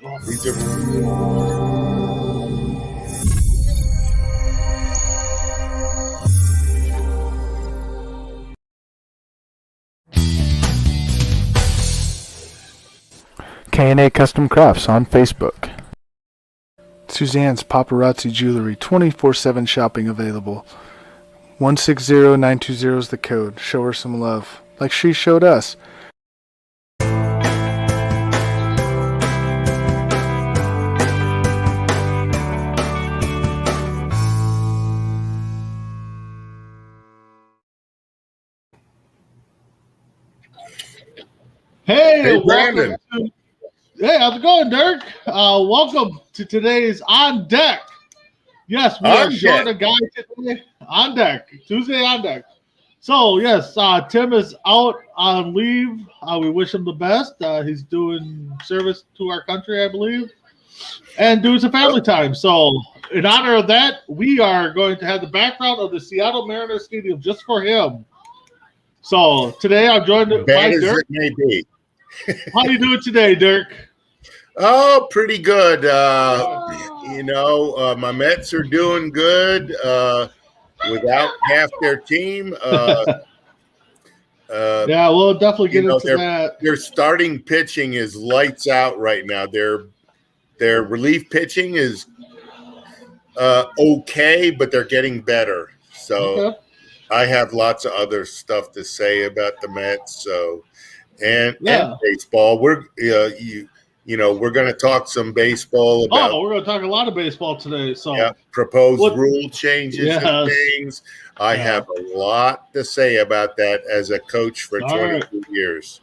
These are K&A Custom Crafts on Facebook. Suzanne's Paparazzi Jewelry, 24/7 shopping available. 160920 is the code. Show her some love, like she showed us. Hey, Brandon. Hey, how's it going, Dirk? Welcome to today's On Deck. Yes, we are short a guy today. On deck, Tuesday on deck. So, yes, Tim is out on leave. We wish him the best. He's doing service to our country, I believe, and doing some family time. So, in honor of that, we are going to have the background of the Seattle Mariners Stadium just for him. So, today I'm joined by Dirk. It may be. How you doing today, Dirk? Oh, pretty good. My Mets are doing good without half their team. Yeah, we'll definitely get into that. Their starting pitching is lights out right now. Their relief pitching is okay, but they're getting better. So I have lots of other stuff to say about the Mets. So and baseball. We're we're going to talk some baseball about. Oh, we're going to talk a lot of baseball today. So proposed rule changes and things. I have a lot to say about that as a coach for 22 years.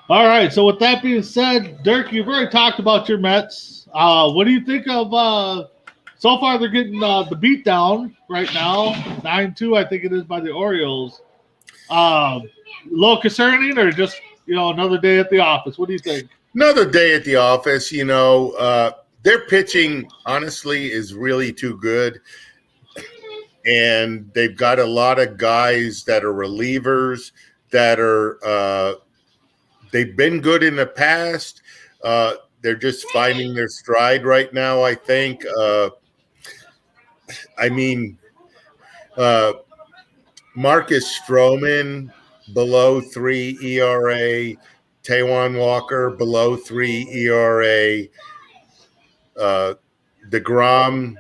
All right. So with that being said, Dirk, you've already talked about your Mets. What do you think of? So far, they're getting the beat down right now, 9-2, I think it is, by the Orioles. A little concerning, or just another day at the office? What do you think? Another day at the office. Their pitching, honestly, is really too good. And they've got a lot of guys that are relievers that are they've been good in the past. They're just finding their stride right now, I think. Marcus Stroman, below 3 ERA. Taijuan Walker, below 3 ERA. DeGrom,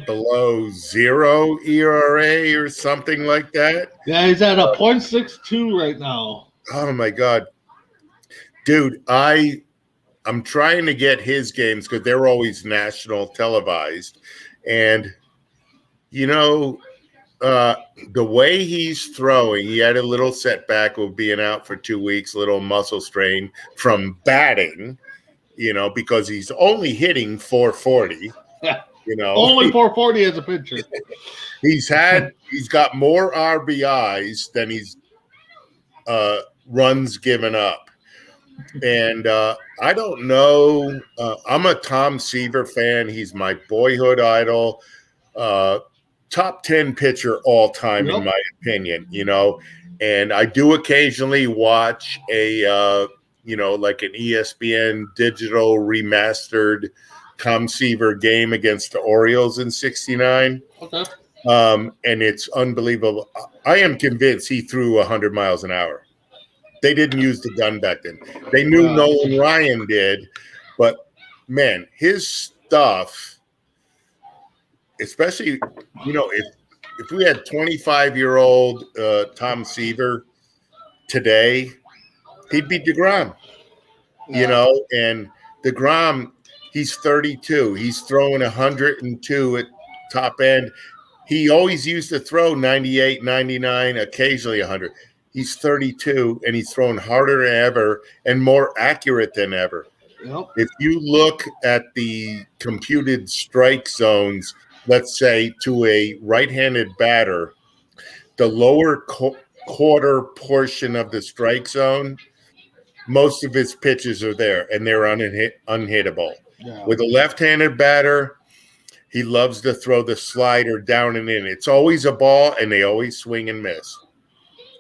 below 0 ERA or something like that. Yeah, he's at a .62 right now. Oh, my God. Dude, I'm trying to get his games because they're always national televised. And, the way he's throwing, he had a little setback of being out for 2 weeks, little muscle strain from batting, because he's only hitting 440. Only 440 as a pitcher. He's got more RBIs than he's runs given up. And I don't know. I'm a Tom Seaver fan. He's my boyhood idol. Top 10 pitcher all time, in my opinion, and I do occasionally watch a, like an ESPN digital remastered Tom Seaver game against the Orioles in '69. Okay. And it's unbelievable. I am convinced he threw 100 miles an hour. They didn't use the gun back then. They knew Nolan Ryan did, but man, his stuff, especially, if we had 25-year-old Tom Seaver today, he'd be DeGrom, and DeGrom, he's 32. He's throwing 102 at top end. He always used to throw 98, 99, occasionally 100. He's 32, and he's throwing harder than ever and more accurate than ever. Yep. If you look at the computed strike zones, let's say, to a right-handed batter, the lower quarter portion of the strike zone, most of his pitches are there, and they're unhittable. Yeah. With a left-handed batter, he loves to throw the slider down and in. It's always a ball, and they always swing and miss.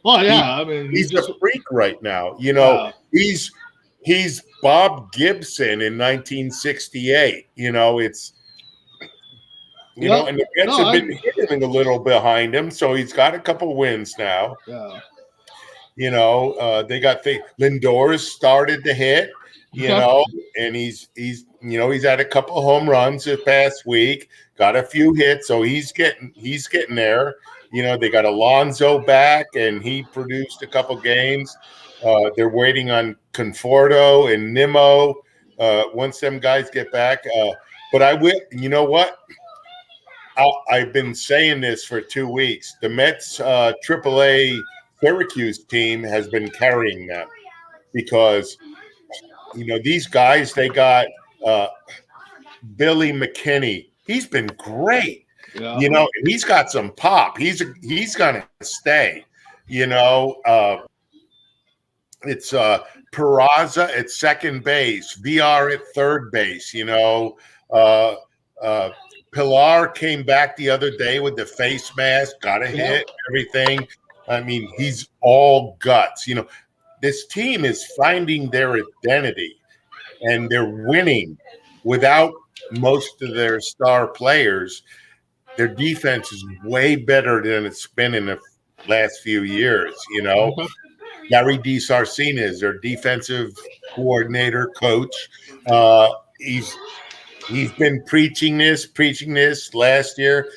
Well, yeah. He's a freak right now. He's he's Bob Gibson in 1968. You know, it's you know, and the Mets have been hitting a little behind him, so he's got a couple wins now. Yeah. You know, they got Lindor started to hit. You know, and he's had a couple of home runs this past week, got a few hits, so he's getting there. You know, they got Alonso back, and he produced a couple games. They're waiting on Conforto and Nimmo once them guys get back. But I will. You know what? I've been saying this for 2 weeks. The Mets AAA Syracuse team has been carrying them because, you know, these guys, they got Billy McKinney. He's been great. Yeah. You know, he's got some pop. He's going to stay. You know, it's Peraza at second base, VR at third base. You know, Pilar came back the other day with the face mask, got a hit, everything. I mean, he's all guts. You know, this team is finding their identity, and they're winning without most of their star players. Their defense is way better than it's been in the last few years. You know, Gary DiSarcina is their defensive coordinator, coach. He's been preaching this last year.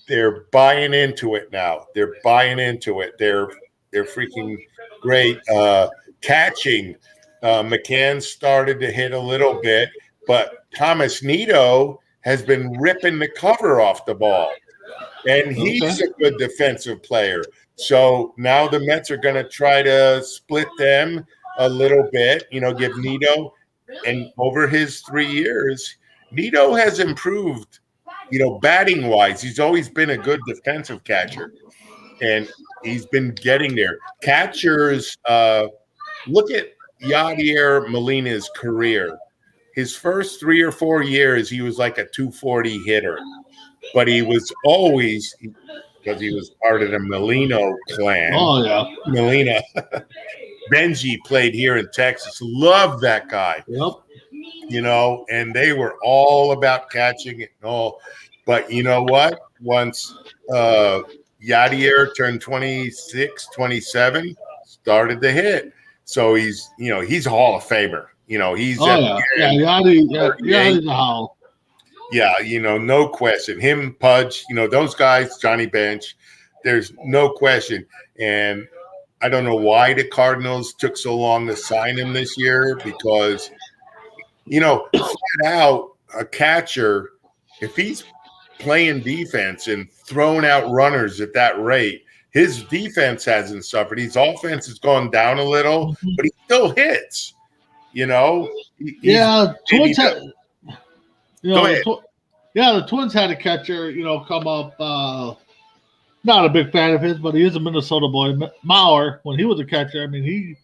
They're buying into it now. They're buying into it. They're freaking great. Catching, McCann started to hit a little bit, but Thomas Nido has been ripping the cover off the ball, and he's a good defensive player. So now the Mets are going to try to split them a little bit, you know, give Nido, and over his 3 years, Nido has improved, you know, batting wise. He's always been a good defensive catcher, and he's been getting there. Catchers, look at Yadier Molina's career. His first 3 or 4 years, he was like a 240 hitter, but he was always, because he was part of the Molino clan. Oh, yeah. Molina. Benji played here in Texas. Loved that guy. Yep. You know, and they were all about catching it and all. But you know what? Once Yadier turned 26, 27, started to hit. So he's a Hall of Famer. You know, he's Yadi's a Hall. Yeah, you know, no question. Him, Pudge, you know, those guys, Johnny Bench, there's no question. And I don't know why the Cardinals took so long to sign him this year because, you know, flat out a catcher, if he's playing defense and throwing out runners at that rate, his defense hasn't suffered. His offense has gone down a little, but he still hits. You know? The Twins had a catcher, you know, come up. Not a big fan of his, but he is a Minnesota boy. Mauer, when he was a catcher, I mean,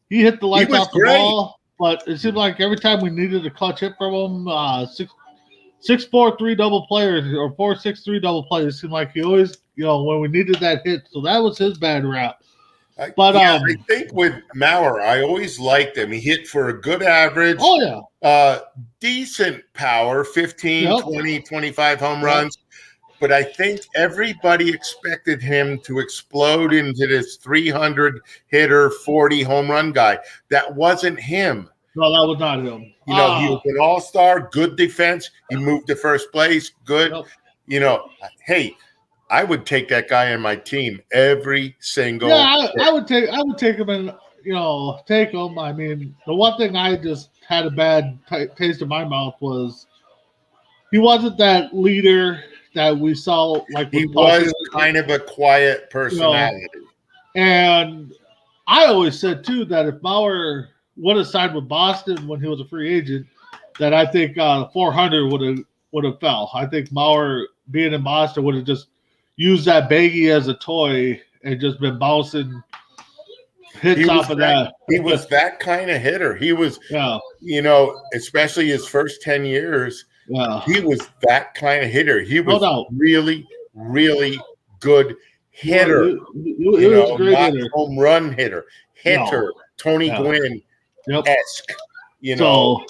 he hit the lights off the ball, but it seemed like every time we needed a clutch hit from him, 6-4-3 double players or 4-6-3 double players, it seemed like he always, you know, when we needed that hit. So that was his bad rap. But I think with Mauer, I always liked him. He hit for a good average. Oh, yeah. Decent power, 15, 20, 25 home runs. But I think everybody expected him to explode into this 300 hitter, 40 home run guy. That wasn't him. No, that was not him. You know, he was an all-star, good defense. He moved to first place, good. You know, hey, I would take that guy on my team every single. Yeah, I would take him and, you know, take him. I mean, the one thing I just had a bad taste in my mouth was he wasn't that leader that we saw. Like he was kind of a quiet personality. You know, and I always said too that if Mauer would have signed with Boston when he was a free agent, that I think 400 would have fell. I think Mauer being in Boston would have just used that baggie as a toy and just been bouncing hits off of that. He was that kind of hitter. He was, you know, especially his first 10 years, he was that kind of hitter. He was really, really good hitter. He was a great hitter. Home run hitter. Tony Gwynn-esque. You know,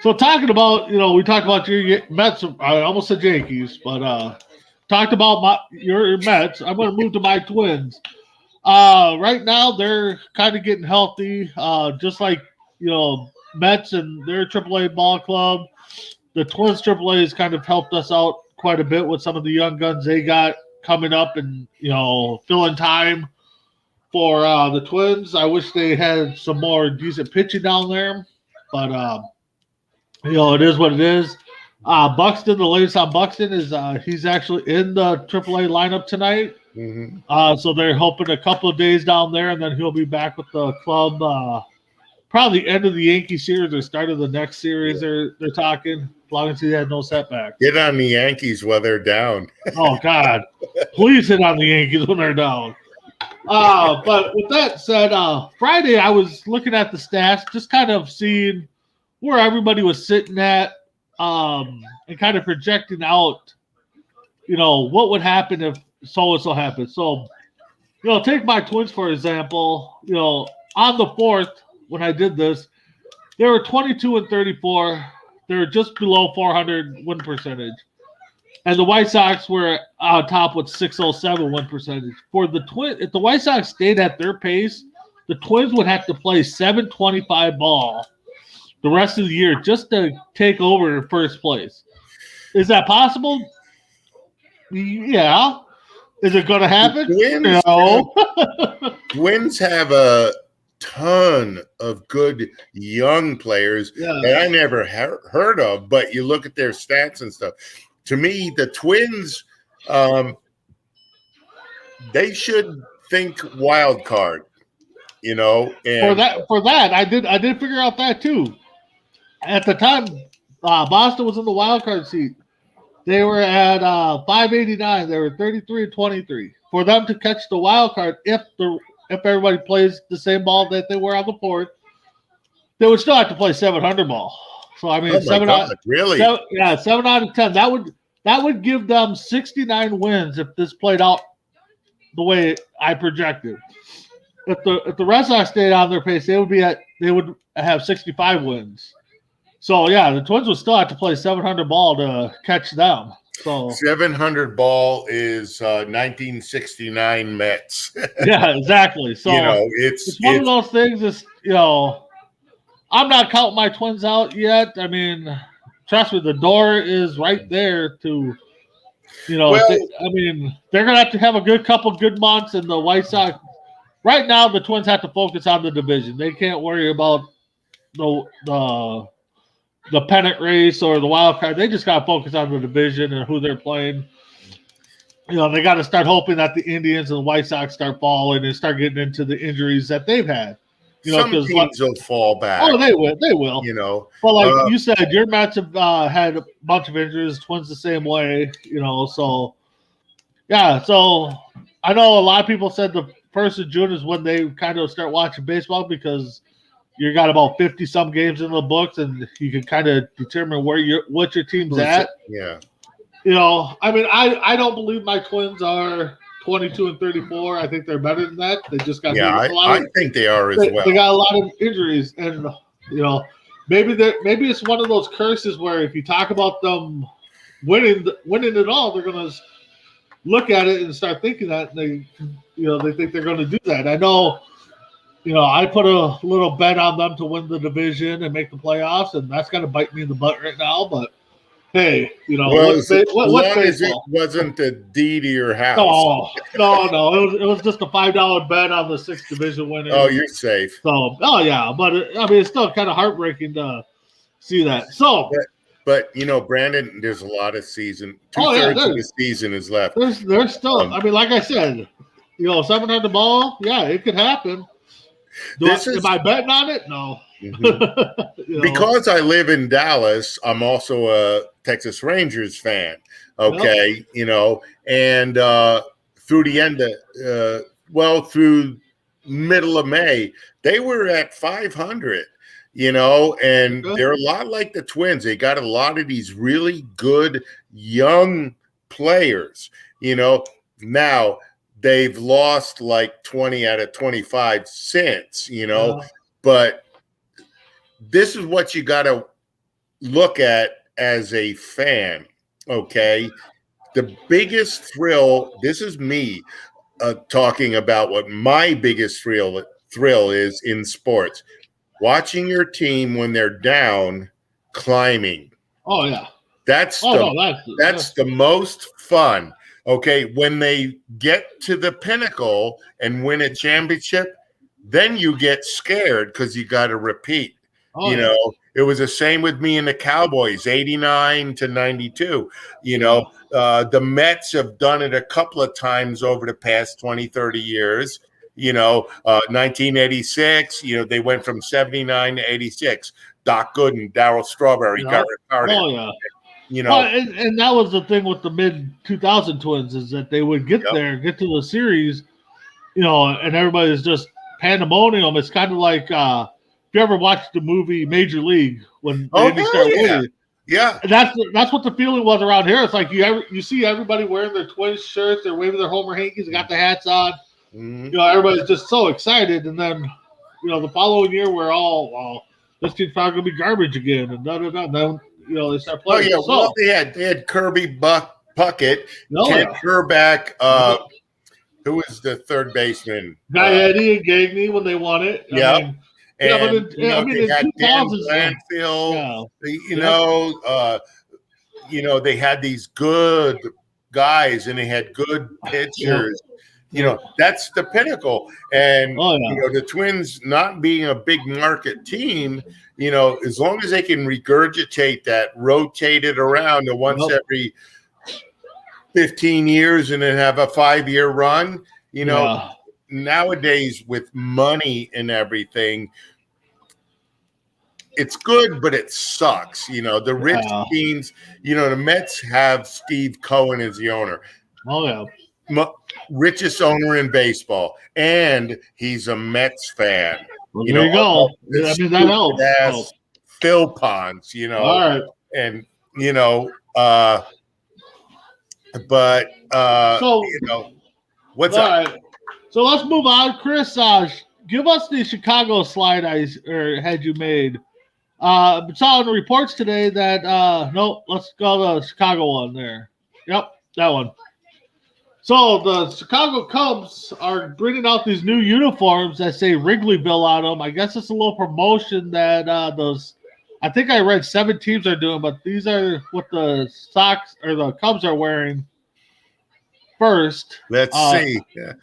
so talking about, we talked about your Mets. I almost said Yankees, but talked about your Mets. I'm going to move to my Twins. Right now they're kind of getting healthy, just like Mets and their AAA ball club. The Twins AAA has kind of helped us out quite a bit with some of the young guns they got coming up and filling time for the Twins. I wish they had some more decent pitching down there, but it is what it is. Buxton, the latest on Buxton is he's actually in the AAA lineup tonight. Mm-hmm. So they're hoping a couple of days down there, and then he'll be back with the club probably the end of the Yankee series or start of the next series. They're talking, as long as he had no setbacks. Get on the Yankees while they're down. Oh, God. Please hit on the Yankees when they're down. But with that said, Friday I was looking at the stats, just kind of seeing where everybody was sitting at, and kind of projecting out, what would happen if so-and-so happened. So, take my Twins, for example. On the 4th, when I did this, they were 22-34. They were just below 400 win percentage. And the White Sox were on top with 607 win percentage. For the Twins, if the White Sox stayed at their pace, the Twins would have to play 725 ball the rest of the year just to take over first place. Is that possible? Yeah. Is it going to happen? No. Twins have a ton of good young players that I never heard of, but you look at their stats and stuff. To me, the Twins, they should think wild card, And for that, I did figure out that too. At the time, Boston was in the wild card seat. They were at 589. They were 33-23. For them to catch the wild card, if everybody plays the same ball that they were on the 4th, they would still have to play 700 ball. So I mean, 7 out of 10. That would give them 69 wins if this played out the way I projected. If the Red Sox stayed on their pace, they would have 65 wins. So yeah, the Twins would still have to play 700 ball to catch them. So 700 ball is 1969 Mets. Yeah, exactly. So it's one of those things. Is I'm not counting my Twins out yet. I mean, trust me, the door is right there to. They're gonna have a good couple good months, and the White Sox. Right now, the Twins have to focus on the division. They can't worry about the pennant race or the wild card. They just got to focus on the division and who they're playing. They got to start hoping that the Indians and the White Sox start falling and start getting into the injuries that they've had. Some teams will fall back. Oh, they will. They will. But like you said, your Mets have had a bunch of injuries. Twins the same way. So yeah. So I know a lot of people said the 1st of June is when they kind of start watching baseball because you got about 50 some games in the books, and you can kind of determine what your team's at. Yeah. I don't believe my Twins are 22-34. I think they're better than that. They just got I think they are as well. They got a lot of injuries, and maybe it's one of those curses where if you talk about them winning it all, they're gonna look at it and start thinking that they think they're going to do that. I know. I put a little bet on them to win the division and make the playoffs, and that's going to bite me in the butt right now. But hey, as long as it wasn't the deed to your house. No. It was just a $5 bet on the 6th division winner. Oh, you're safe. So, but it's still kind of heartbreaking to see that. So, but Brandon, there's a lot of season. 2/3 of the season is left. There's still. Like I said, 700 ball. Yeah, it could happen. Am I betting on it? No. Mm-hmm. Because I live in Dallas, I'm also a Texas Rangers fan. Okay, and through the end of through middle of May, they were at 500. And they're a lot like the Twins. They got a lot of these really good young players. Now. They've lost like 20 out of 25 since, but this is what you got to look at as a fan, okay? The biggest thrill, this is me talking about what my biggest thrill is in sports. Watching your team when they're down climbing. Oh, yeah. That's the most fun. Okay, when they get to the pinnacle and win a championship, then you get scared because you got to repeat. Oh, you know, it was the same with me and the Cowboys, 89 to 92. You know, the Mets have done it a couple of times over the past 20, 30 years. You know, 1986, you know, they went from 79 to 86. Doc Gooden, Darryl Strawberry, Garrett Carter. Oh, yeah. You know, well, and that was the thing with the mid-2000 Twins is that they would get there, get to the series, you know, and everybody's just pandemonium. It's kind of like if you ever watched the movie Major League when they started winning. Yeah, that's what the feeling was around here. It's like you see everybody wearing their Twins shirts, they're waving their Homer Hankies, they got the hats on. Mm-hmm. You know, everybody's just so excited, and then you know the following year we're all, well, this team's probably gonna be garbage again, and and then you know they start playing. Oh yeah, well they had Kirby Puckett, Ken Herbeck, who was the third baseman? Eddie and Gagne when they won it. Yeah. And they had Dan Blanfield, you know, they had these good guys and they had good pitchers. You know, that's the pinnacle. And, you know, the Twins not being a big market team, you know, as long as they can regurgitate that, rotate it around to once every 15 years and then have a 5-year run, you know, nowadays with money and everything, it's good, but it sucks. You know, the rich teams, you know, the Mets have Steve Cohen as the owner. Oh, yeah. Richest owner in baseball. And he's a Mets fan. Well, there you go. I mean, that helps. Phil Pons, you know. All right. And, you know, but, you know, what's all up? Right. So let's move on. Chris, give us the Chicago slide had you made. Saw in the reports today that no, let's go to the Chicago one there. Yep, that one. So the Chicago Cubs are bringing out these new uniforms that say Wrigleyville on them. I guess it's a little promotion that those. I think I read 7 teams are doing, but these are what the Sox or the Cubs are wearing first. Let's see. Yeah.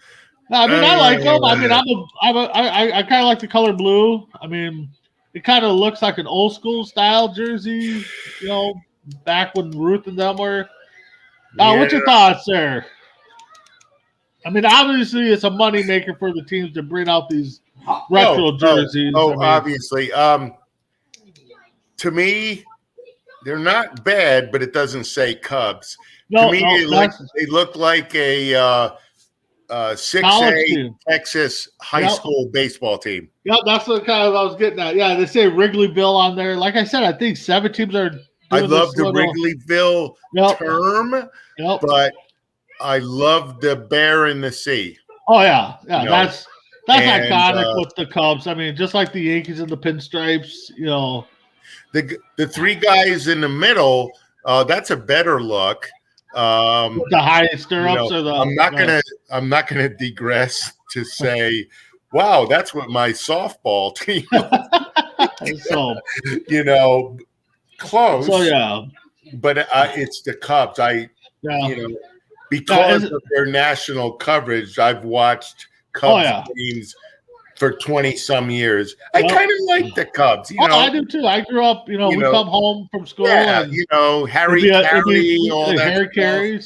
I mean, I like them. I mean, I kind of like the color blue. I mean, it kind of looks like an old school style jersey, you know, back when Ruth and them were. What's your thoughts there? I mean, obviously, it's a money maker for the teams to bring out these retro jerseys. Obviously. To me, they're not bad, but it doesn't say Cubs. To me, they look like a 6A Texas high school baseball team. Yep, that's what kind of I was getting at. Yeah, they say Wrigleyville on there. Like I said, I think 7 teams are. I love the Wrigleyville term, but I love the bear in the sea. Oh yeah, you know? that's iconic with the Cubs. I mean, just like the Yankees and the pinstripes, you know. The 3 guys in the middle, that's a better look. The high stirrups, or the. I'm not gonna digress to say, wow, that's what my softball team. So, you know, close. So yeah, but it's the Cubs. You know, because of their national coverage, I've watched Cubs games for 20-some years. I kind of like the Cubs. You know, I do too. I grew up. You know, we come home from school. Yeah, and you know, Harry Carey, all that. Harry Carey,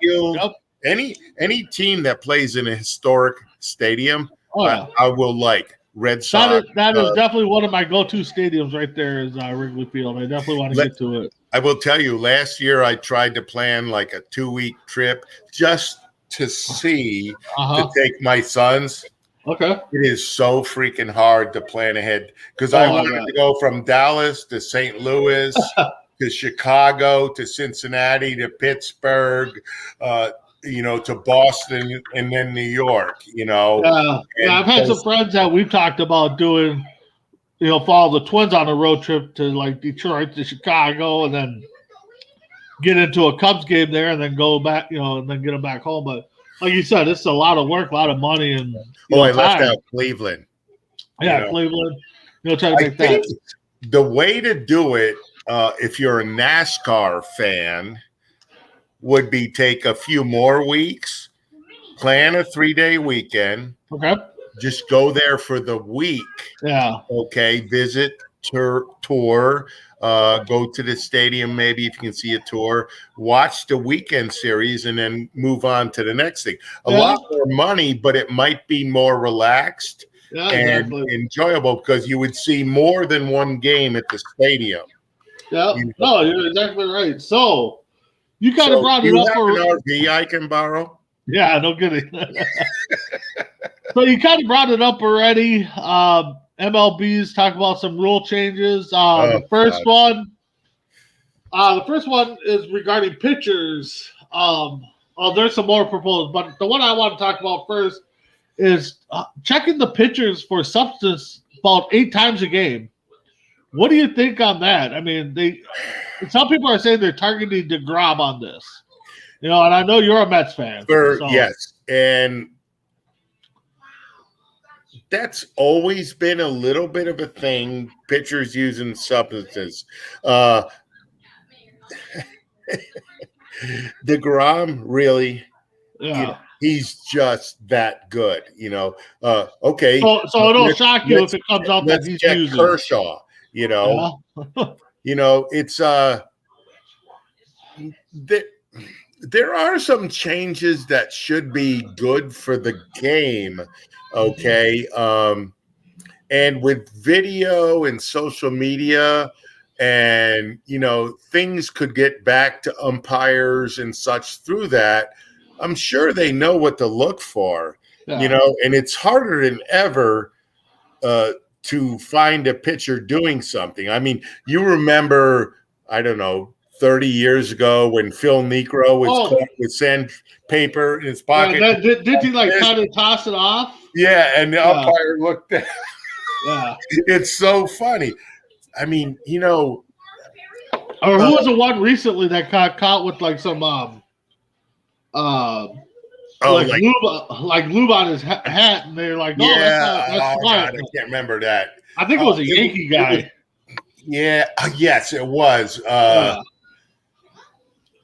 Field. Any team that plays in a historic stadium, I will like. Red Sox. That is definitely one of my go-to stadiums right there is Wrigley Field. I definitely want to get to it. I will tell you, last year I tried to plan like a 2-week trip just to see to take my sons. Okay. It is so freaking hard to plan ahead because I wanted to go from Dallas to St. Louis to Chicago to Cincinnati to Pittsburgh, you know, to Boston and then New York, you know. I've had some friends that we've talked about doing follow the Twins on a road trip to like Detroit to Chicago, and then get into a Cubs game there, and then go back, and then get them back home. But like you said, it's a lot of work, a lot of money, and I left out Cleveland. Yeah, Cleveland. Try to make that. The way to do it, if you're a NASCAR fan, would be take a few more weeks, plan a 3-day weekend. Okay. Just go there for the week. Yeah. Okay. Visit, tour, go to the stadium, maybe if you can see a tour, watch the weekend series, and then move on to the next thing. A lot more money, but it might be more relaxed and enjoyable because you would see more than one game at the stadium. Yeah. No, you're exactly right. So you kind of brought it up. An RV I can borrow? Yeah, no kidding. So you kind of brought it up already. MLB's talk about some rule changes. The first one is regarding pitchers. There's some more proposed, but the one I want to talk about first is checking the pitchers for substance about 8 times a game. What do you think on that? I mean, some people are saying they're targeting DeGrom on this. And I know you're a Mets fan. Yes, and that's always been a little bit of a thing, pitchers using substances. DeGrom, really, he's just that good, okay. So it'll shock you if it comes out that he's using Kershaw, it's there are some changes that should be good for the game. Okay. And with video and social media and, things could get back to umpires and such through that. I'm sure they know what to look for, and it's harder than ever to find a pitcher doing something. I mean, you remember, I don't know, 30 years ago when Phil Niekro was caught with sandpaper in his pocket. Did he kind of toss it off? Yeah, and the umpire looked at it. Yeah. It's so funny. I mean, Or who was the one recently that got caught with some lube on his hat, and they're like, that's God, I can't remember that. I think it was a Yankee guy. Yes, it was.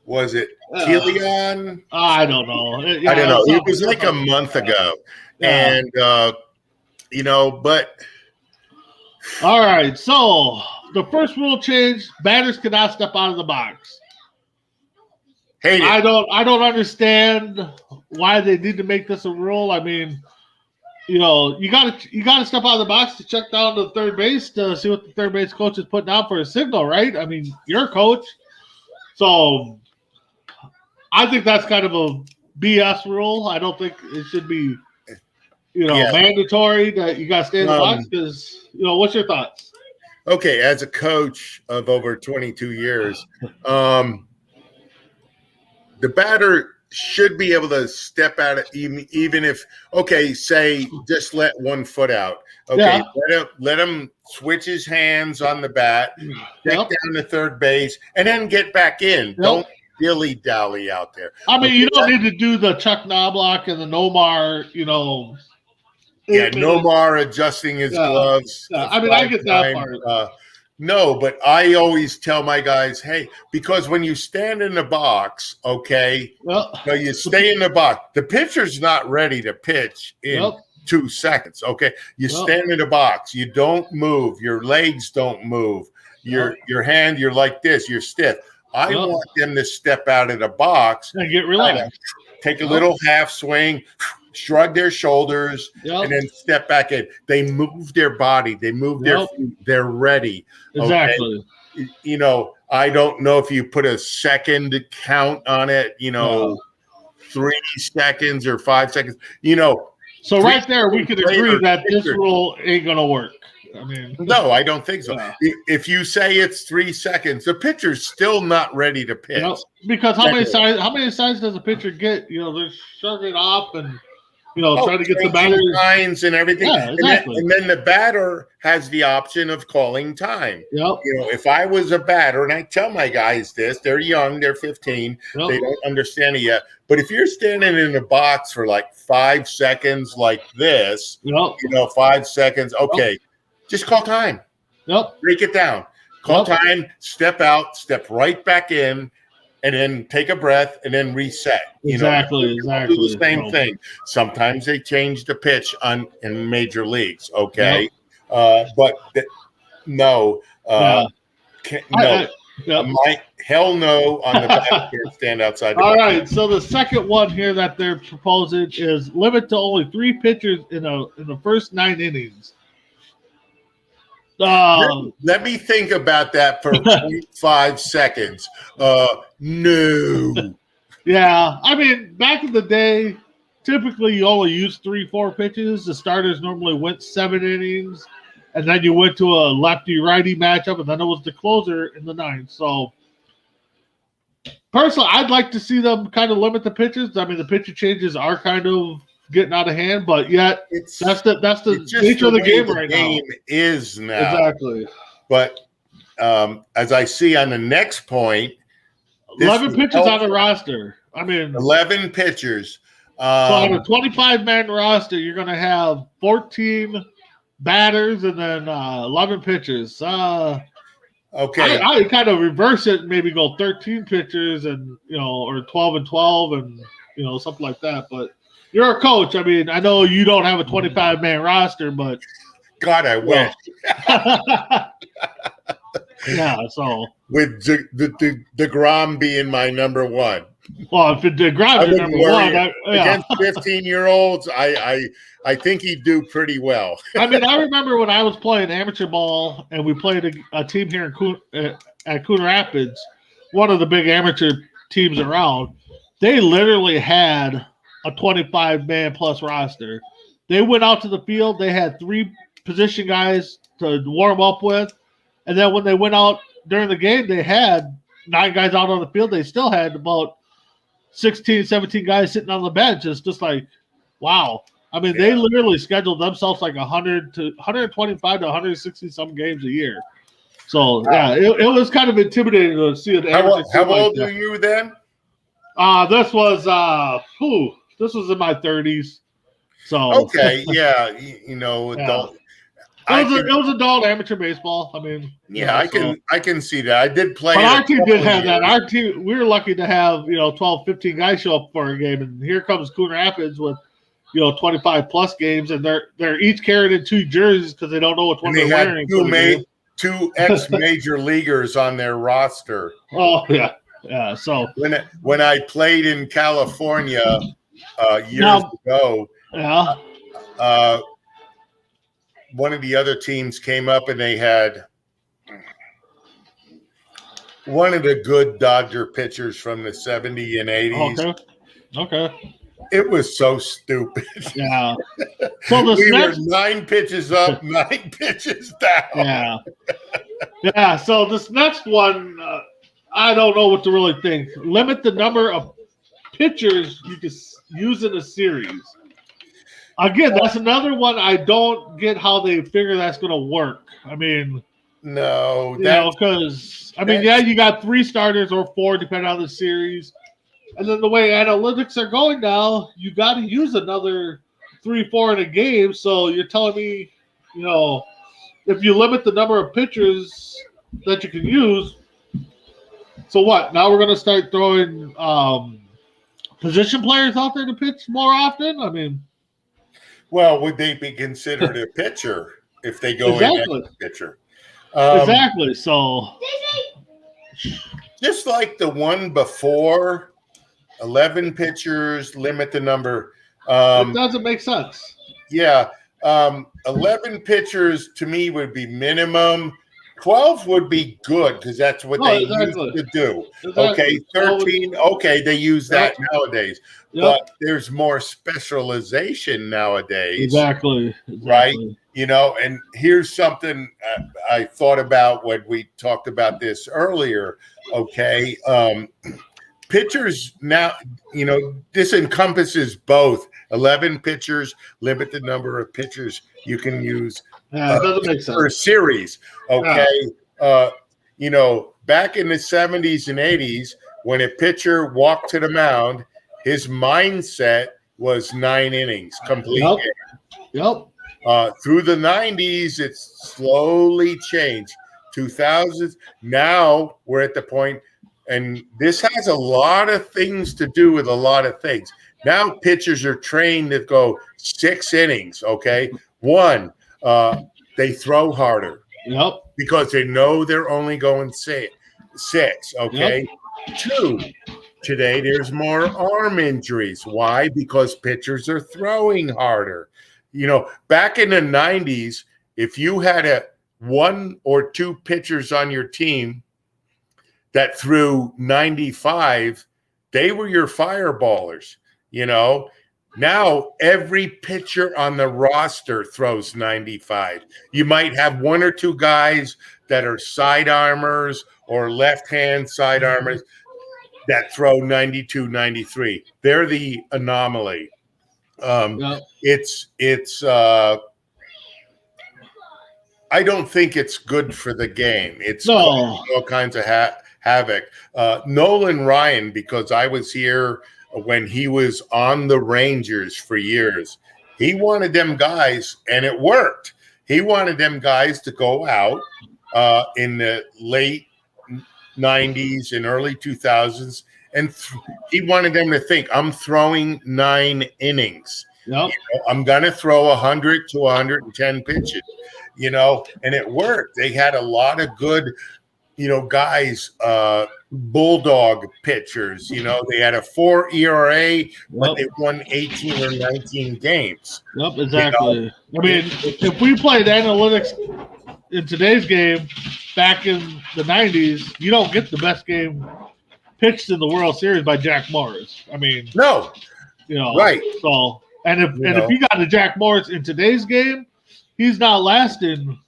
Was it Kilian? I don't know. I don't know. It was like a month ago. Yeah. And, but. All right. So the first rule change, batters cannot step out of the box. Hate it. I don't understand why they need to make this a rule. I mean, you gotta step out of the box to check down to third base to see what the third base coach is putting out for a signal, right? I mean, you're a coach. So I think that's kind of a BS rule. I don't think it should be, mandatory that you got to stay in the box because, what's your thoughts? Okay, as a coach of over 22 years, the batter should be able to step out of even if, say just let one foot out. Okay, let him switch his hands on the bat, get down to third base, and then get back in. Yep. Don't dilly-dally out there. I mean, you don't need to do the Chuck Knobloch and the Nomar, Nomar adjusting his gloves. Yeah. I mean, I get that part. No, but I always tell my guys, hey, because when you stand in the box, you stay in the box. The pitcher's not ready to pitch in 2 seconds, okay? You stand in the box. You don't move. Your legs don't move. Your hand, you're like this. You're stiff. I want them to step out of the box. And get relaxed. Take a little half swing, shrug their shoulders, and then step back in. They move their body. They move their feet. They're ready. Exactly. Okay? I don't know if you put a second count on it, 3 seconds or 5 seconds, So right there, we could agree that this rule ain't going to work. I mean, no, I don't think so. If you say it's 3 seconds, the pitcher's still not ready to pitch. Because how many signs does a pitcher get? They're shoving it off, and trying to get the batter lines and everything. Yeah, exactly. And then the batter has the option of calling time. Yep. If I was a batter, and I tell my guys this, they're young, they're 15, Yep. they don't understand it yet. But if you're standing in a box for like 5 seconds like this, Yep. 5 seconds, okay, just call time. Yep. Break it down. Call time, step out, step right back in, and then take a breath and then reset. Exactly. Do the same thing. Sometimes they change the pitch in major leagues. Okay, but no, hell no on the back. Can't stand outside. All right. So the second one here that they're proposing is limit to only 3 pitchers in the first 9 innings. Let me think about that for 0.5 seconds. No. Yeah, I mean, back in the day, typically you only use 3-4 pitches. The starters normally went 7 innings, and then you went to a lefty-righty matchup, and then it was the closer in the 9th. So, personally, I'd like to see them kind of limit the pitches. I mean, the pitcher changes are kind of getting out of hand, but yet that's the nature of the game right now. Game is now exactly. But as I see on the next point, 11 pitchers on the roster. I mean, 11 pitchers. So on a 25-man roster, you're going to have 14 batters and then 11 pitchers. Okay, I kind of reverse it, and maybe go 13 pitchers and or 12 and 12 and something like that, but. You're a coach. I mean, I know you don't have a 25-man roster, but God, I wish. Yeah. So with the DeGrom being my number one. Well, if DeGrom's your number one, against 15-year-olds, I think he'd do pretty well. I mean, I remember when I was playing amateur ball, and we played a team here at Coon Rapids, one of the big amateur teams around. They literally had a 25-man plus roster. They went out to the field. They had 3 position guys to warm up with. And then when they went out during the game, they had 9 guys out on the field. They still had about 16, 17 guys sitting on the bench. It's just like, wow. I mean, they literally scheduled themselves like 100 to 125 to 160 some games a year. So, yeah, it was kind of intimidating to see it. How old were you then? This was This was in my 30s. So okay, yeah, adult. It was adult amateur baseball. I mean, I can see that. I did play. But our team did have that. Our team, we were lucky to have 12, 15 guys show up for a game, and here comes Coon Rapids with 25 plus games, and they're each carrying in 2 jerseys because they don't know which one they're wearing. 2 ex-major leaguers on their roster. Oh yeah. So when I played in California. Years ago, one of the other teams came up and they had one of the good Dodger pitchers from the 70s and 80s. Okay. It was so stupid. Yeah. So we were 9 pitches up, 9 pitches down. Yeah. Yeah. So this next one, I don't know what to really think. Limit the number of pitchers you can use in a series. Again, that's another one I don't get how they figure that's going to work. I mean, no, because you got 3 starters or 4 depending on the series, and then the way analytics are going now, you got to use another 3-4 in a game. So you're telling me, if you limit the number of pitchers that you can use, so what? Now we're going to start throwing position players out there to pitch more often? I mean, well, would they be considered a pitcher if they go in as a pitcher? Exactly. So, just like the one before, 11 pitchers, limit the number. It doesn't make sense. Yeah. 11 pitchers to me would be minimum. 12 would be good because that's what they used to do. Exactly. Okay, 13. Okay, they use that nowadays. Yep. But there's more specialization nowadays. Exactly. Right? And here's something I thought about when we talked about this earlier. Okay. pitchers now, this encompasses both 11 pitchers, limit the number of pitchers you can use Yeah, it doesn't make sense. per series. Okay. Back in the 70s and 80s, when a pitcher walked to the mound, his mindset was 9 innings, complete game. Yep. Through the 90s, it's slowly changed. 2000s, now we're at the point, and this has a lot of things to do with a lot of things. Now pitchers are trained to go 6 innings, okay? 1, they throw harder. Yep. Because they know they're only going 6, okay? Yep. 2, today there's more arm injuries. Why? Because pitchers are throwing harder. Back in the 90s, if you had 1 or 2 pitchers on your team that threw 95, they were your fireballers. Now every pitcher on the roster throws 95. You might have 1 or 2 guys that are sidearmers or left-hand sidearmers that throw 92, 93. They're the anomaly. It's I don't think it's good for the game. It's all kinds of havoc. Nolan Ryan, because I was here when he was on the Rangers for years, he wanted them guys, and it worked. He wanted them guys to go out in the late 90s and early 2000s, and he wanted them to think, I'm throwing 9 innings. Yep. I'm going to throw 100 to 110 pitches, and it worked. They had a lot of good guys, bulldog pitchers, they had a 4 ERA, but they won 18 or 19 games. Yep, exactly. I mean, if we played analytics in today's game back in the 90s, you don't get the best game pitched in the World Series by Jack Morris. I mean, no, right. So, if you got the Jack Morris in today's game, he's not lasting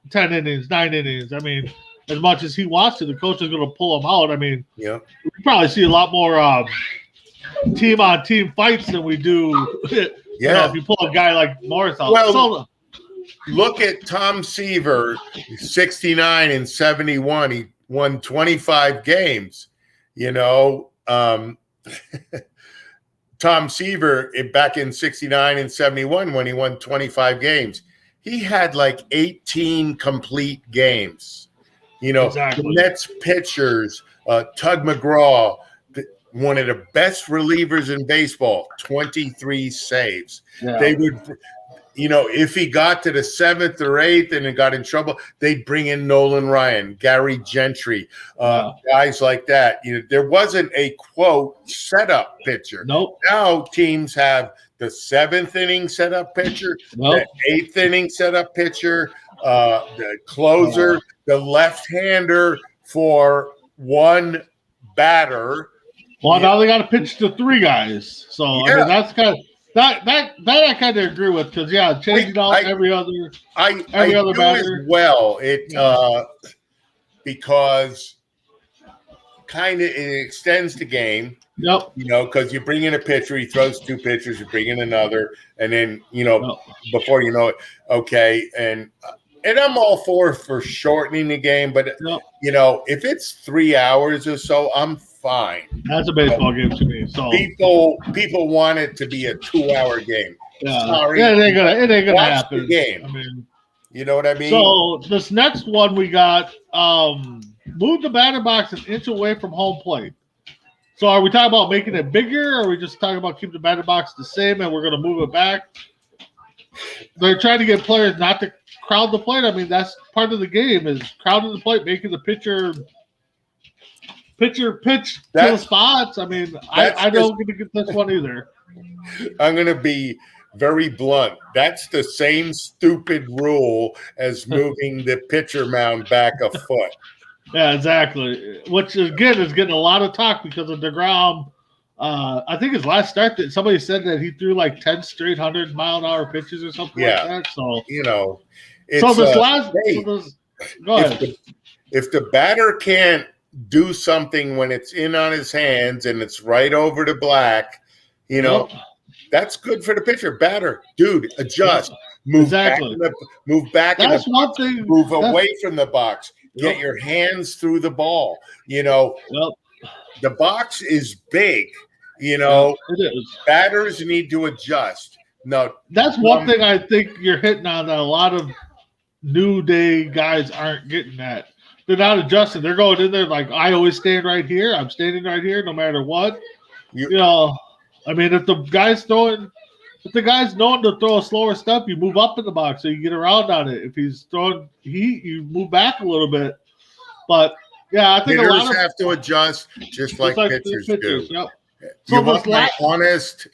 10 innings, 9 innings. I mean, as much as he wants to, the coach is going to pull him out. I mean, we probably see a lot more team-on-team fights than we do. If you pull a guy like Morris out. Well, look at Tom Seaver, 69 and 71. He won 25 games. Tom Seaver, back in 69 and 71, when he won 25 games, he had like 18 complete games. Exactly. The Mets pitchers, Tug McGraw, one of the best relievers in baseball, 23 saves. Yeah. They would, if he got to the 7th or 8th and got in trouble, they'd bring in Nolan Ryan, Gary Gentry, guys like that. There wasn't a, quote, setup pitcher. Nope. Now teams have the 7th inning setup pitcher, the 8th inning setup pitcher, the closer, the left-hander for one batter. Well, now they got to pitch to 3 guys. So I mean, that's kind of that I kind of agree with, because changing out every other batter as well. Because kind of it extends the game. Yep. Because you bring in a pitcher, he throws 2 pitchers, you bring in another, and then before you know it, okay, and I'm all for shortening the game, but if it's 3 hours or so, I'm fine. That's a baseball game to me. So people want it to be a 2-hour game. Yeah, sorry, it ain't gonna happen. The game. I mean, you know what I mean? So this next one we got move the batter box an inch away from home plate. So are we talking about making it bigger, or are we just talking about keeping the batter box the same and we're going to move it back? They're trying to get players not to crowd the plate. I mean, that's part of the game, is crowding the plate, making the pitcher pitch to the spots. I mean, I don't going to get this one either. I'm going to be very blunt. That's the same stupid rule as moving the pitcher mound back a foot. Yeah, exactly. Which, again, is getting a lot of talk because of DeGrom. I think his last start, that somebody said that he threw like 10 straight 100-mile-an-hour pitches or something like that. So, it's, go ahead. If the batter can't do something when it's in on his hands and it's right over to black, you know, that's good for the pitcher. Batter, dude, adjust. Move Exactly. back. That's one thing. Move away from the box. Get your hands through the ball. You know, the box is big. You know, it is. Batters need to adjust. No, that's one thing I think you're hitting on that a lot of new day guys aren't getting at. They're not adjusting. They're going in there like, I always stand right here. I'm standing right here no matter what. You know, I mean, if the guy's knowing to throw a slower step, you move up in the box so you get around on it. If he's throwing heat, you move back a little bit. But yeah, I think hitters a lot of have to adjust just like pitchers do. Yep. So you want my honest,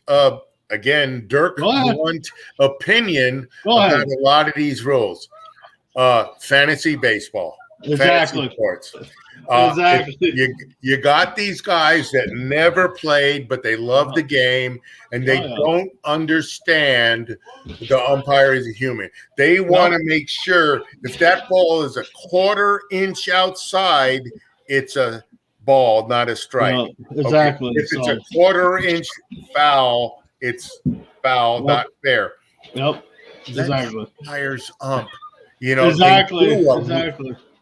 again, Dirk Blunt opinion about a lot of these rules. Fantasy baseball. Exactly. Fantasy sports. Exactly. You got these guys that never played, but they love the game, and they don't understand the umpire is a human. They want to make sure if that ball is a quarter inch outside, it's a ball, not a strike. No, exactly. Okay? If it's a quarter inch foul, it's foul, not fair. Yep. Exactly. Umpires ump. You know, exactly.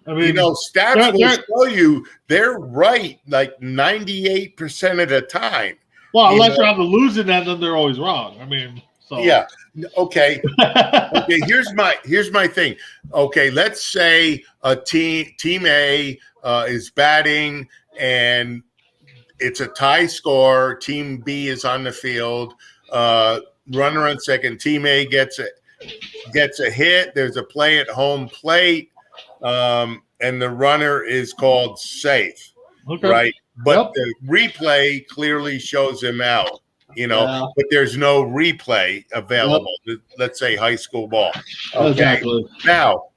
I mean, you know, stats will show you they're right like 98% of the time. Well, unless you're on the losing end, then they're always wrong. I mean, so yeah. Okay. Okay. Here's my thing. Okay, let's say a team A is batting and it's a tie score. Team B is on the field. Runner on second. Team A gets a hit. There's a play at home plate. And the runner is called safe, right? But the replay clearly shows him out, you know, but there's no replay available. Let's say high school ball. Okay. Exactly. Now,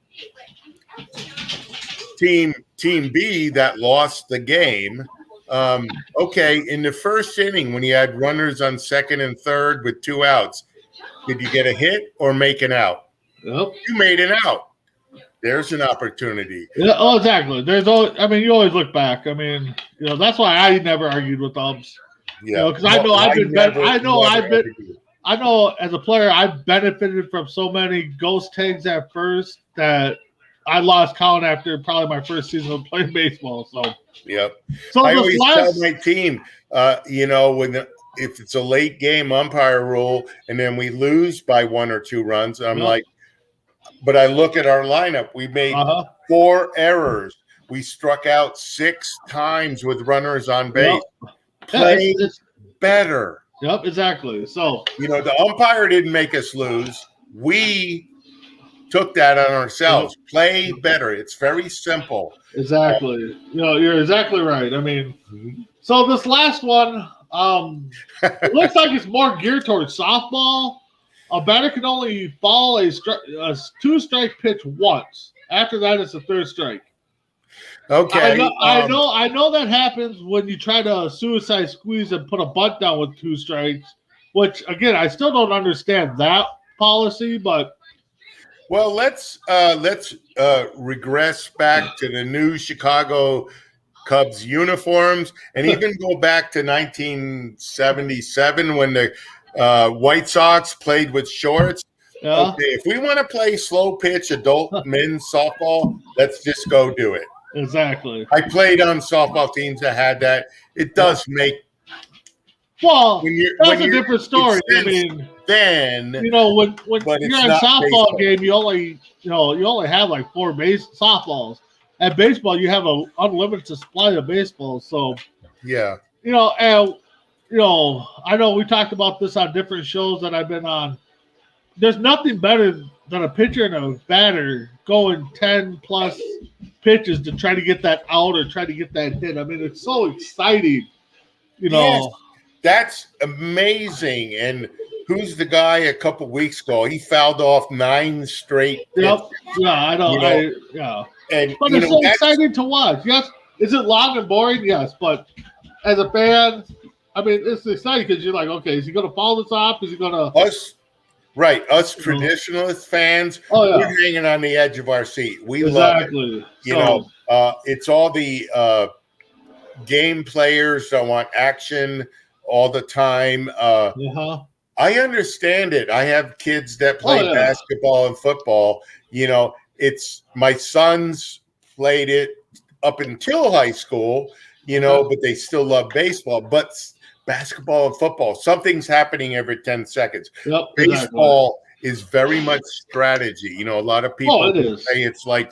team B that lost the game. Okay, in the first inning, when you had runners on second and third with 2 outs, did you get a hit or make an out? Yep. You made an out. There's an opportunity. Yeah, oh, exactly. There's always, I mean, you always look back. I mean, you know, that's why I never argued with umps. Yeah, because I know as a player I've benefited from so many ghost tags at first that I lost count after probably my first season of playing baseball. So yep. So I always tell my team, you know, if it's a late game umpire rule and then we lose by 1 or 2 runs, I'm like, but I look at our lineup. We made 4 errors. We struck out 6 times with runners on base. Play better. Yep, exactly. So, you know, the umpire didn't make us lose. We took that on ourselves. Play better. It's very simple. Exactly. You know, you're exactly right. I mean, so this last one, it looks like it's more geared towards softball. A batter can only foul a 2-strike pitch once. After that, it's a 3rd strike. Okay. I know that happens when you try to suicide squeeze and put a bunt down with 2 strikes, which, again, I still don't understand that policy, but. Well, let's regress back to the new Chicago Cubs uniforms and even go back to 1977 when the White Sox played with shorts. Yeah. Okay, if we want to play slow pitch adult men's softball, let's just go do it. Exactly. I played on softball teams that had that. It does make. Well, that's a different story. I mean, then you know when you're in a softball game, you only have like 4 softballs. At baseball, you have an unlimited supply of baseballs. So yeah, you know, and you know, I know we talked about this on different shows that I've been on. There's nothing better than a pitcher and a batter going 10 plus pitches to try to get that out or try to get that hit. I mean, it's so exciting, you know. Yes, that's amazing. And who's the guy a couple weeks ago? He fouled off 9 straight pitches. Yep. Yeah, I know. And but it's so exciting to watch. Yes. Is it long and boring? Yes. But as a fan, I mean, it's exciting because you're like, okay, is he going to follow this off? Is he going to us traditionalist fans? We're hanging on the edge of our seat. We love it. You know, it's all the game players. I want action all the time. I understand it. I have kids that play basketball and football. You know, it's my sons played it up until high school, you know, but they still love baseball. But basketball and football, something's happening every 10 seconds. Baseball is very much strategy. You know, a lot of people say it's like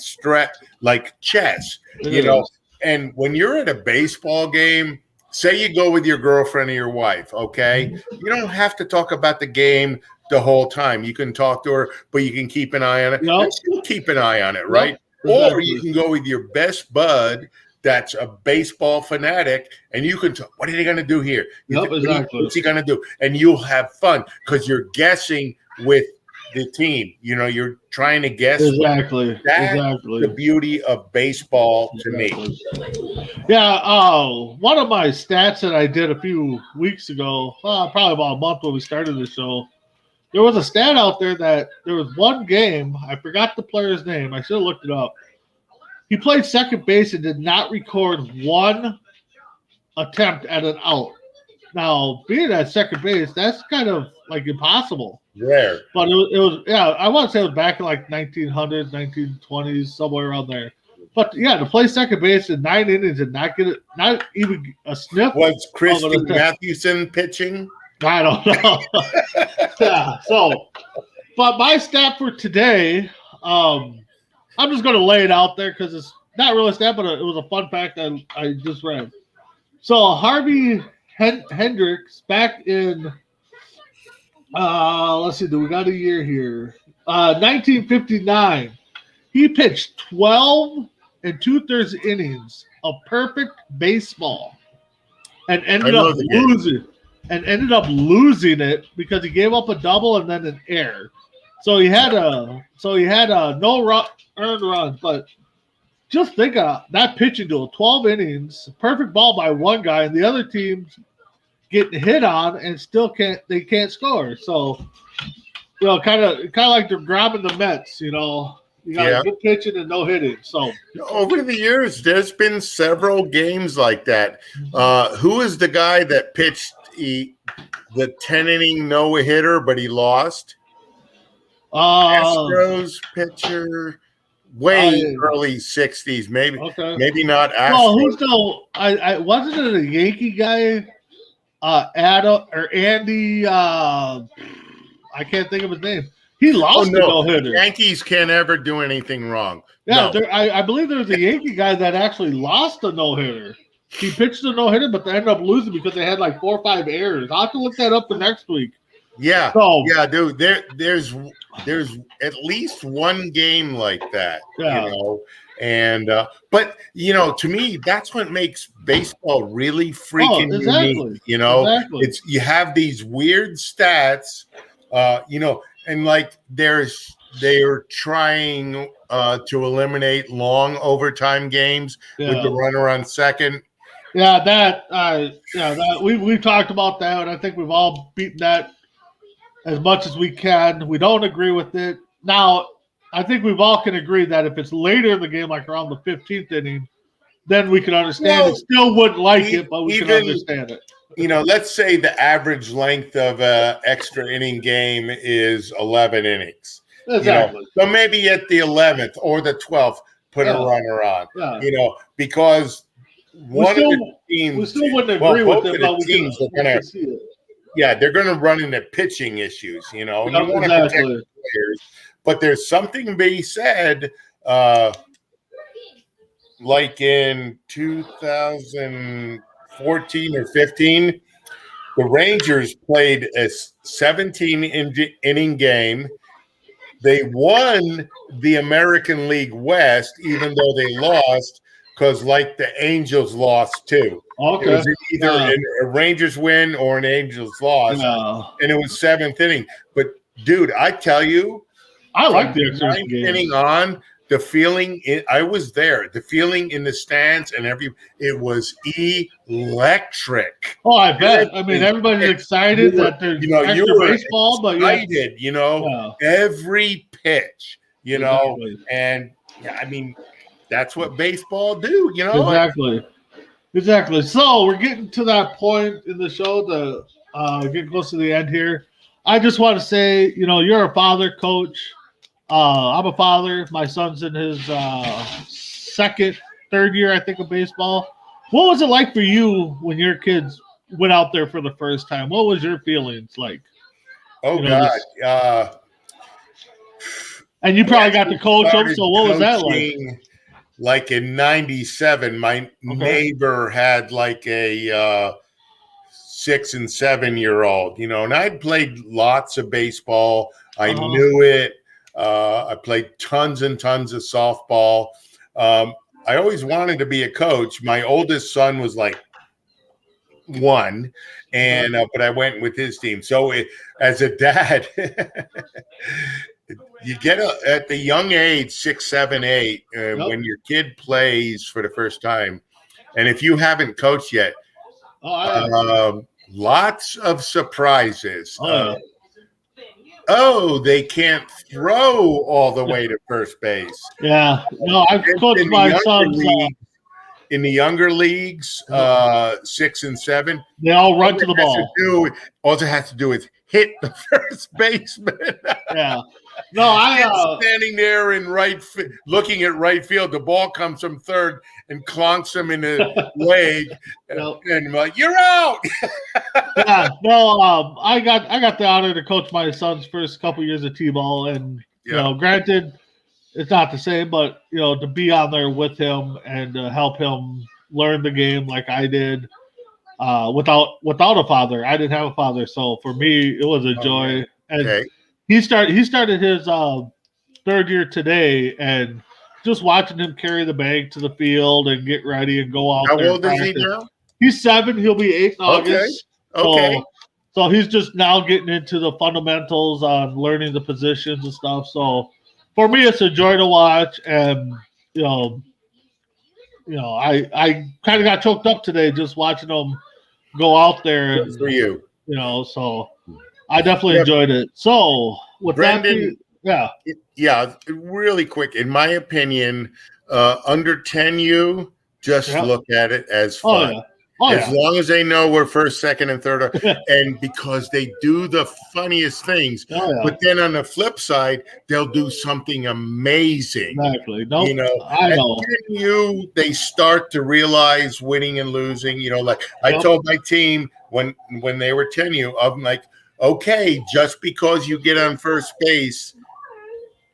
chess, you know. And when you're at a baseball game, say you go with your girlfriend or your wife, okay? You don't have to talk about the game the whole time. You can talk to her, but you can keep an eye on it. And she'll keep an eye on it, right? Or you can go with your best bud that's a baseball fanatic, and you can talk, what are they going to do here? What's he going to do? And you'll have fun because you're guessing with the team. You know, you're trying to guess. That's the beauty of baseball to me. Yeah, one of my stats that I did a few weeks ago, probably about a month when we started the show, there was a stat out there that there was one game, I forgot the player's name, I should have looked it up. He played second base and did not record one attempt at an out. Now, being at second base, that's kind of like impossible. Rare. But it was I want to say it was back in like 1900s, 1920s, somewhere around there. But yeah, to play second base in 9 innings and not get it, not even a sniff. Was Christy Mathewson pitching? I don't know. Yeah. So, but my stat for today, I'm just going to lay it out there because it's not really a stat, but it was a fun fact I just read. So Harvey Hendricks back in, let's see, do we got a year here? 1959. He pitched 12 2/3 innings of perfect baseball and ended up losing it because he gave up a double and then an error. So he had a no earned runs, but just think of that pitching duel, 12 innings, perfect ball by one guy, and the other team's getting hit on and still can't score. So, you know, kind of like they're grabbing the Mets, you know. You got good pitching and no hitting. So over the years, there's been several games like that. Who is the guy that pitched the 10-inning no-hitter, but he lost? Astros pitcher, early 60s, maybe. Okay. Maybe not Astros. Well, who's the? I wasn't it a Yankee guy? Adam or Andy? I can't think of his name. He lost the no-hitter. Yankees can't ever do anything wrong. Yeah, no. I believe there was a Yankee guy that actually lost a no-hitter. He pitched a no-hitter, but they ended up losing because they had like 4 or 5 errors. I'll have to look that up for next week. Yeah, dude. There's at least one game like that, you know. And but you know, to me, that's what makes baseball really freaking unique. You know, it's you have these weird stats, you know. And like they're trying to eliminate long overtime games with the runner on second. Yeah, that we've talked about that, and I think we've all beaten that as much as we can. We don't agree with it. Now, I think we've all can agree that if it's later in the game, like around the 15th inning, then we can understand it. Still wouldn't like it, but we can understand it. You know, let's say the average length of an extra inning game is 11 innings. Exactly. You know? So maybe at the 11th or the 12th, put a runner on. Yeah. You know, because one of the teams, we still wouldn't agree with it, but they're going to run into pitching issues. You know, you want to protect the players, but there's something to be said. Like in 2014 or 15, the Rangers played a 17-inning game. They won the American League West, even though they lost, because like the Angels lost too. Okay. It was either a Rangers win or an Angels loss, and it was 7th inning. But dude, I tell you, I like the 9th inning on. The feeling, I was there. The feeling in the stands and it was electric. Oh, I bet. I mean, everybody's excited that there's extra baseball, but excited, you know, every pitch, you know, and I mean, that's what baseball do, you know. Exactly. Exactly. So we're getting to that point in the show to get close to the end here. I just want to say, you're a father, coach. I'm a father. My son's in his third year, I think, of baseball. What was it like for you when your kids went out there for the first time? What was your feelings like? Oh, God. And you probably got to coach them, so what was that like? Like in 97, my neighbor had like a 6 and 7 year old, and I'd played lots of baseball. I knew it. I played tons and tons of softball. I always wanted to be a coach. My oldest son was like 1, and but I went with his team. So as a dad, you get at the young age, 6, 7, 8, when your kid plays for the first time, and if you haven't coached yet, lots of surprises. They can't throw all the way to first base. Yeah, no, I've coached my sons. In the younger leagues, 6 and 7, they all run to the ball. All it has to do is hit the first baseman. Yeah. No, standing there in looking at right field. The ball comes from third and clonks him in the leg, and like, you're out. Yeah, no, I got the honor to coach my son's first couple years of t-ball, and granted, it's not the same, but to be on there with him and help him learn the game like I did, without a father. I didn't have a father, so for me, it was a joy. And he started his third year today, and just watching him carry the bag to the field and get ready and go out there. How old is he now? He's 7. He'll be 8 in August. Okay. So he's just now getting into the fundamentals on learning the positions and stuff. So for me, it's a joy to watch. And, I kind of got choked up today just watching them go out there. Good for you. So I definitely enjoyed it. So with Brendan, that, really quick. In my opinion, under 10U, just look at it as fun. As long as they know we're first, second, and third, and because they do the funniest things. But then on the flip side, they'll do something amazing. Exactly. I know. And they start to realize winning and losing. Like I told my team when they were 10U, I'm like, okay, just because you get on first base,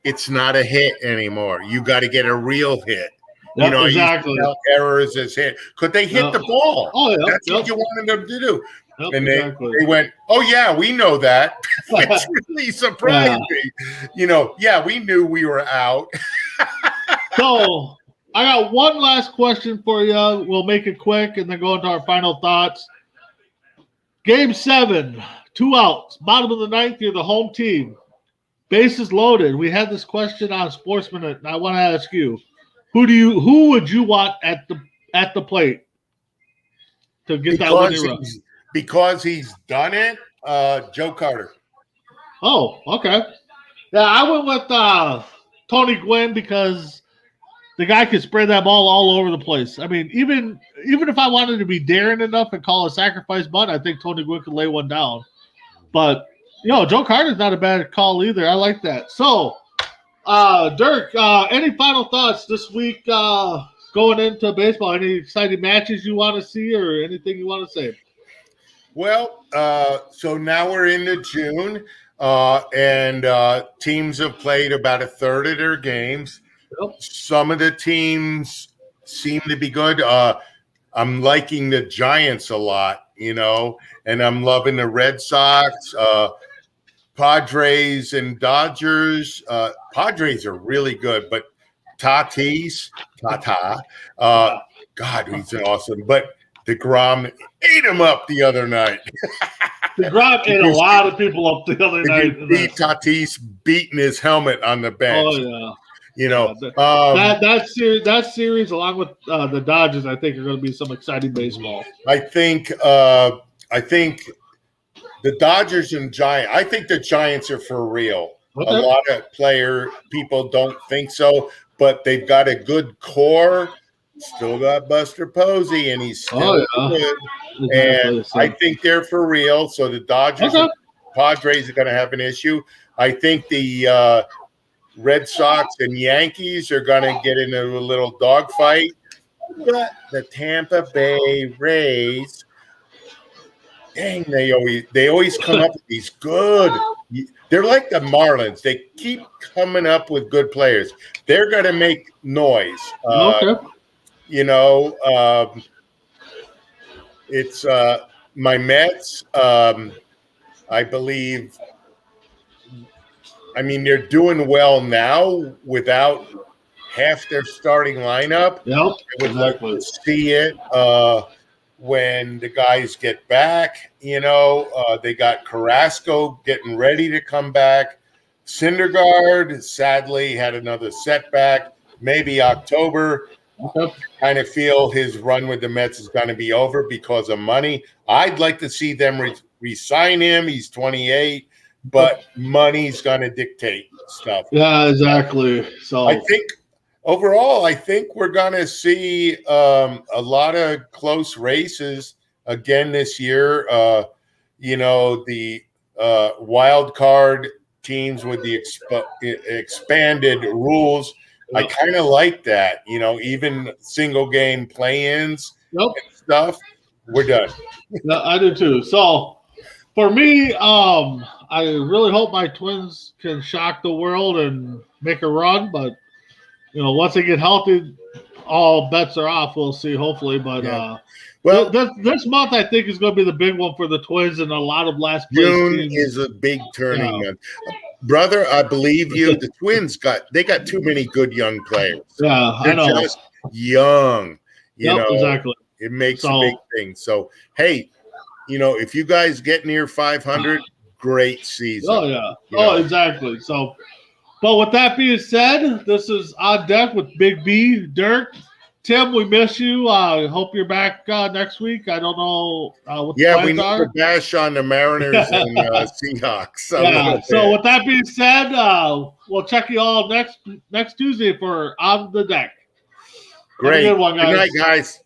it's not a hit anymore. You got to get a real hit. Exactly. Errors as hit because they hit the ball. That's what you wanted them to do. And they went, oh yeah, we know that. It's really surprised me. We knew we were out. So I got one last question for you. We'll make it quick and then go into our final thoughts. Game 7, 2 outs, bottom of the 9th. You're the home team. Bases loaded. We had this question on Sportsman, and I want to ask you. Who would you want at the plate to get that winning run? Because he's done it, Joe Carter. Oh, okay. Yeah, I went with Tony Gwynn because the guy could spread that ball all over the place. I mean, even if I wanted to be daring enough and call a sacrifice bunt, I think Tony Gwynn could lay one down. But Joe Carter's not a bad call either. I like that. So. Dirk, any final thoughts this week going into baseball? Any exciting matches you want to see or anything you want to say? Well, so now we're into June, and teams have played about a third of their games. Yep. Some of the teams seem to be good. I'm liking the Giants a lot, and I'm loving the Red Sox. Padres and Dodgers. Padres are really good, but Tata, God, he's awesome. But DeGrom ate him up the other night. DeGrom ate a lot of people up the other night. Tatis beating his helmet on the bench. Oh yeah. That series, along with the Dodgers, I think are going to be some exciting baseball. I think the Dodgers and Giants. I think the Giants are for real. Okay. A lot of people don't think so, but they've got a good core. Still got Buster Posey, and he's still good. Exactly. And I think they're for real. So the Dodgers and Padres are going to have an issue. I think the Red Sox and Yankees are going to get into a little dogfight. But the Tampa Bay Rays, dang, they always come up with these good. They're like the Marlins. They keep coming up with good players. They're going to make noise. You know, it's my Mets. I believe. I mean, they're doing well now without half their starting lineup. Yep, I would like to see it when the guys get back. You know, they got Carrasco getting ready to come back. Syndergaard sadly had another setback. Maybe October. Kind of feel his run with the Mets is going to be over because of money. I'd like to see them re-sign him. He's 28, but money's going to dictate stuff. Yeah, exactly. So I think overall, we're going to see a lot of close races again this year. You know, the wild card teams with the expanded rules. I kind of like that, you know, even single game play-ins and stuff. We're done. Yeah, I do too. So for me, I really hope my Twins can shock the world and make a run. But, you know, once they get healthy, all bets are off. We'll see, hopefully. But well, this month I think is going to be the big one for the Twins and a lot of last place June teams. is a big turning month. Brother, I believe you. The Twins got too many good young players. Yeah, They're I know. Just young. You know, exactly. It makes a big thing. So, hey, you know, if you guys get near 500, great season. Oh, yeah. Exactly. So, but with that being said, this is On Deck with Big B, Dirk. Tim, we miss you. I hope you're back next week. I don't know what the plans we need are. to bash on the Mariners and Seahawks. So with that being said, we'll check you all next Tuesday for On the Deck. Great. Have a good one, guys. Good night, guys.